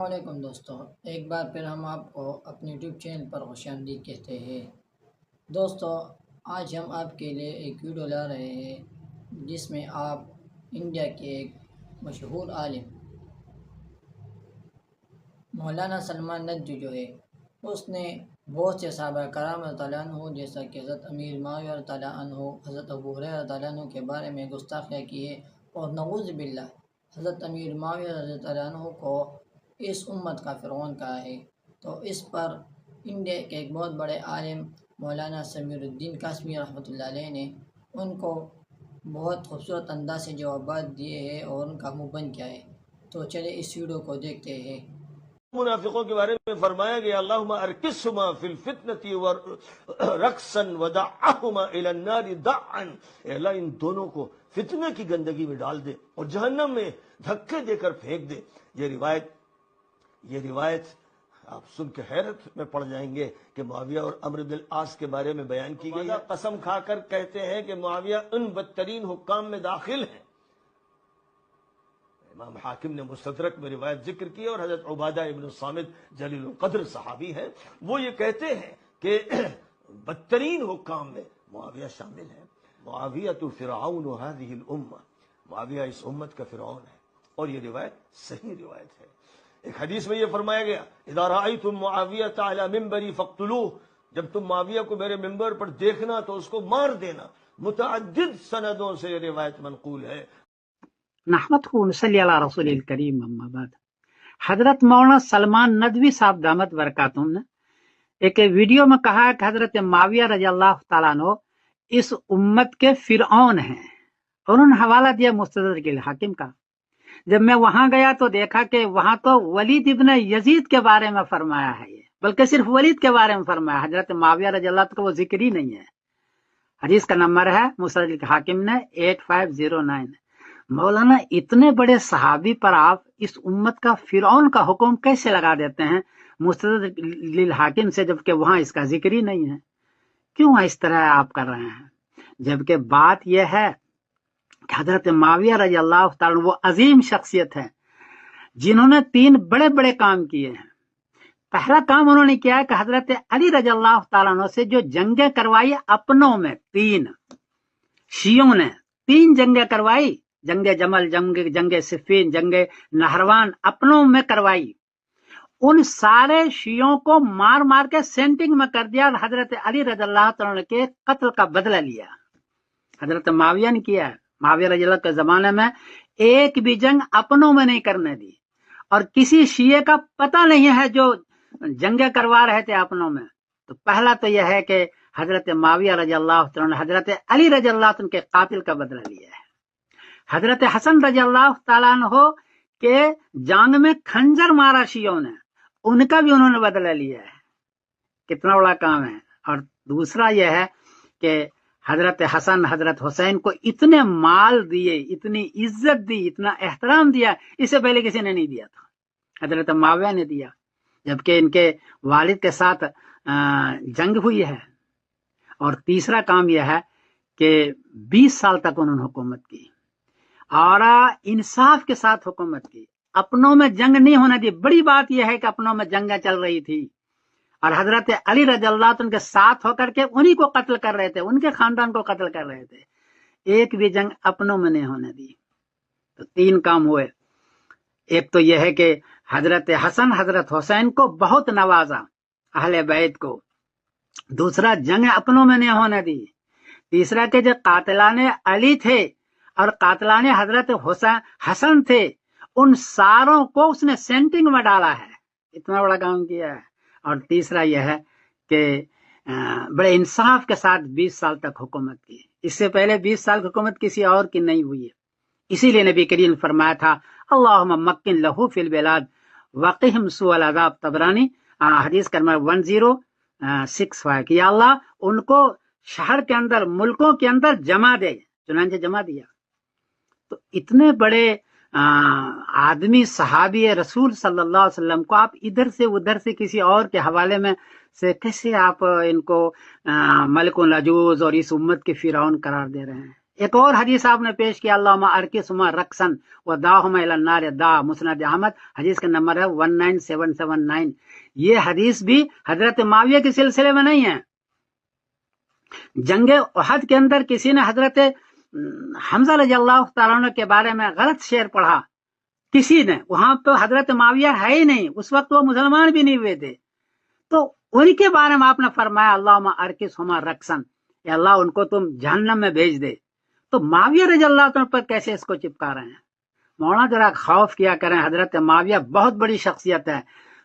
السلام علیکم دوستو، ایک بار پھر ہم آپ کو اپنے یوٹیوب چینل پر خوش آمدید کہتے ہیں۔ دوستو، آج ہم آپ کے لیے ایک ویڈیو لا رہے ہیں جس میں آپ انڈیا کے ایک مشہور عالم مولانا سلمان ندوی جو ہے اس نے بہت سے صحابہ کرام رضی اللہ عنہ جیسا کہ حضرت امیر معاویہ رضی اللہ عنہ، حضرت ابو ہریرہ رضی اللہ عنہ کے بارے میں گستاخیاں کی ہے، اور نعوذ باللہ حضرت امیر معاویہ رضی اللہ عنہ کو اس امت کا فرعون کہا ہے۔ تو اس پر انڈیا کے ایک بہت بڑے عالم مولانا سمیر الدین قاسمی رحمۃ اللہ علیہ نے ان کو بہت خوبصورت انداز سے جوابات دیے ہیں اور ان کا منہ بند کیا ہے۔ تو چلے اس ویڈیو کو دیکھتے ہیں۔ منافقوں کے بارے میں فرمایا گیا اللہم ارکسہما فی الفتنة ورقصا ودعہما الی النار دعا، اے اللہ ان دونوں کو فتنہ کی گندگی میں ڈال دے اور جہنم میں دھکے دے کر پھینک دے۔ یہ روایت آپ سن کے حیرت میں پڑ جائیں گے کہ معاویہ اور عمرو بن العاص کے بارے میں بیان کی گئی ہے۔ قسم کھا کر کہتے ہیں کہ معاویہ ان بدترین حکام میں داخل ہیں۔ امام حاکم نے مستدرک میں روایت ذکر کی اور حضرت عبادہ ابن الصامت جلیل القدر صحابی ہیں، وہ یہ کہتے ہیں کہ بدترین حکام میں معاویہ شامل ہے۔ معاویہ فرعون هذه الامہ، معاویہ اس امت کا فرعون ہے، اور یہ روایت صحیح روایت ہے۔ ایک حدیث میں یہ فرمایا گیا اذا رأیتم معاویہ علی منبری فاقتلوہ، جب تم معاویہ کو میرے منبر پر دیکھنا تو اس کو مار دینا۔ متعدد سندوں سے یہ روایت منقول ہے۔ نحمدہ ونصلی علی رسول الکریم، اما بعد۔ حضرت مولانا سلمان ندوی صاحب دامت برکاتہم نے ایک ویڈیو میں کہا کہ حضرت معاویہ رضی اللہ تعالیٰ عنہ اس امت کے فرعون ہیں، اور انہوں نے حوالہ دیا مستدرک الحاکم کا۔ جب میں وہاں گیا تو دیکھا کہ وہاں تو ولید ابن یزید کے بارے میں فرمایا ہے، یہ بلکہ صرف ولید کے بارے میں فرمایا، حضرت معاویہ رضی اللہ عنہ کا وہ ذکر ہی نہیں ہے۔ حدیث کا نمبر ہے مستدرک الحاکم نے 8509۔ مولانا اتنے بڑے صحابی پر آپ اس امت کا فرعون کا حکم کیسے لگا دیتے ہیں مستدرک الحاکم سے، جبکہ وہاں اس کا ذکر ہی نہیں ہے؟ کیوں اس طرح آپ کر رہے ہیں؟ جبکہ بات یہ ہے کہ حضرت معاویہ رضی اللہ تعالیٰ وہ عظیم شخصیت ہے جنہوں نے 3 بڑے بڑے کام کیے ہیں۔ پہلا کام انہوں نے کیا ہے کہ حضرت علی رضی اللہ تعالیٰ عنہ سے جو جنگیں کروائی اپنوں میں، 3 شیعوں نے 3 جنگیں کروائی، جنگ جمل، جنگ صفین، جنگ نہروان، اپنوں میں کروائی۔ ان سارے شیعوں کو مار مار کے سینٹنگ میں کر دیا اور حضرت علی رضی اللہ تعالیٰ کے قتل کا بدلہ لیا۔ حضرت معاویہ نے کیا ہے۔ معاویہ رضی اللہ کے زمانے میں ایک بھی جنگ اپنوں میں نہیں کرنے دی، اور کسی شیعہ کا پتہ نہیں ہے جو جنگیں کروا رہے تھے اپنوں میں۔ تو پہلا تو یہ ہے کہ حضرت معاویہ رضی اللہ تعالیٰ نے حضرت علی رضی اللہ عنہ کے قاتل کا بدلہ لیا ہے۔ حضرت حسن رضی اللہ تعالیٰ عنہ کے جانگ میں خنجر مارا شیعوں نے، ان کا بھی انہوں نے بدلہ لیا ہے۔ کتنا بڑا کام ہے۔ اور دوسرا یہ ہے کہ حضرت حسن حضرت حسین کو اتنے مال دیے، اتنی عزت دی، اتنا احترام دیا، اس سے پہلے کسی نے نہیں دیا تھا، حضرت معاویہ نے دیا، جبکہ ان کے والد کے ساتھ جنگ ہوئی ہے۔ اور تیسرا کام یہ ہے کہ 20 سال تک انہوں نے حکومت کی اور انصاف کے ساتھ حکومت کی، اپنوں میں جنگ نہیں ہونا دی۔ بڑی بات یہ ہے کہ اپنوں میں جنگیں چل رہی تھی اور حضرت علی رضی اللہ عنہ کے ساتھ ہو کر کے انہی کو قتل کر رہے تھے، ان کے خاندان کو قتل کر رہے تھے، ایک بھی جنگ اپنوں میں نہیں ہونے دی۔ تو 3 کام ہوئے۔ ایک تو یہ ہے کہ حضرت حسن حضرت حسین کو بہت نوازا، اہل بیت کو۔ دوسرا، جنگ اپنوں میں نہیں ہونے دی۔ تیسرا کہ جو قاتلان علی تھے اور قاتلان حضرت حسن تھے، ان ساروں کو اس نے سینٹنگ میں ڈالا ہے، اتنا بڑا کام کیا ہے۔ اور تیسرا یہ ہے کہ بڑے انصاف کے ساتھ 20 سال تک حکومت کی۔ اس سے پہلے 20 سال حکومت کسی اور کی نہیں ہوئی ہے۔ اسی لیے نبی کریم نے فرمایا تھا اللہم مکن لہو فی البلاد وقہم سوء العذاب، طبرانی حدیث کا نمبر 1065، کہ یا اللہ ان کو شہر کے اندر، ملکوں کے اندر جمع دے، چنانچہ جمع دیا۔ تو اتنے بڑے آدمی صحابی رسول صلی اللہ علیہ وسلم کو آپ ادھر سے ادھر سے کسی اور کے حوالے میں سے کیسے آپ ان کو ملک العجوز اور اس امت کے فرعون قرار دے رہے ہیں؟ ایک اور حدیث آپ نے پیش کیا اللہم ارکسہما رقصن ودعہما الی النار دا مسند احمد، حدیث کا نمبر ہے 19779۔ یہ حدیث بھی حضرت معاویہ کے سلسلے میں نہیں ہے۔ جنگ احد کے اندر کسی نے حضرت حمزہ رضی اللہ تعالیٰ عنہ کے بارے میں غلط شعر پڑھا، کسی نے، وہاں تو حضرت معاویہ ہے ہی نہیں، اس وقت وہ مسلمان بھی نہیں ہوئے تھے، تو ان کے بارے میں آپ نے فرمایا اللہم ارکسہما رقصن، اے اللہ ان کو تم جہنم میں بھیج دے۔ تو معاویہ رضی اللہ عنہ پر کیسے اس کو چپکا رہے ہیں؟ مولانا ذرا خوف کیا کریں، حضرت معاویہ بہت بڑی شخصیت ہے،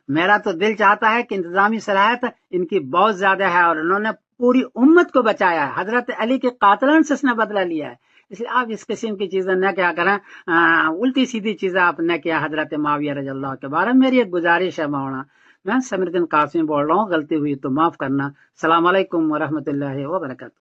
میرا تو دل چاہتا ہے کہ انتظامی صلاحیت ان کی بہت زیادہ ہے، اور انہوں نے پوری امت کو بچایا ہے، حضرت علی کے قاتلان سے اس نے بدلہ لیا ہے، اس لیے آپ اس قسم کی چیزیں نہ کیا کریں، الٹی سیدھی چیزیں آپ نہ کیا حضرت معاویہ رضی اللہ کے بارے میں۔ میری ایک گزارش ہے مولانا، میں سمیر الدین قاسمی بول رہا ہوں، غلطی ہوئی تو معاف کرنا۔ السلام علیکم ورحمۃ اللہ وبرکاتہ۔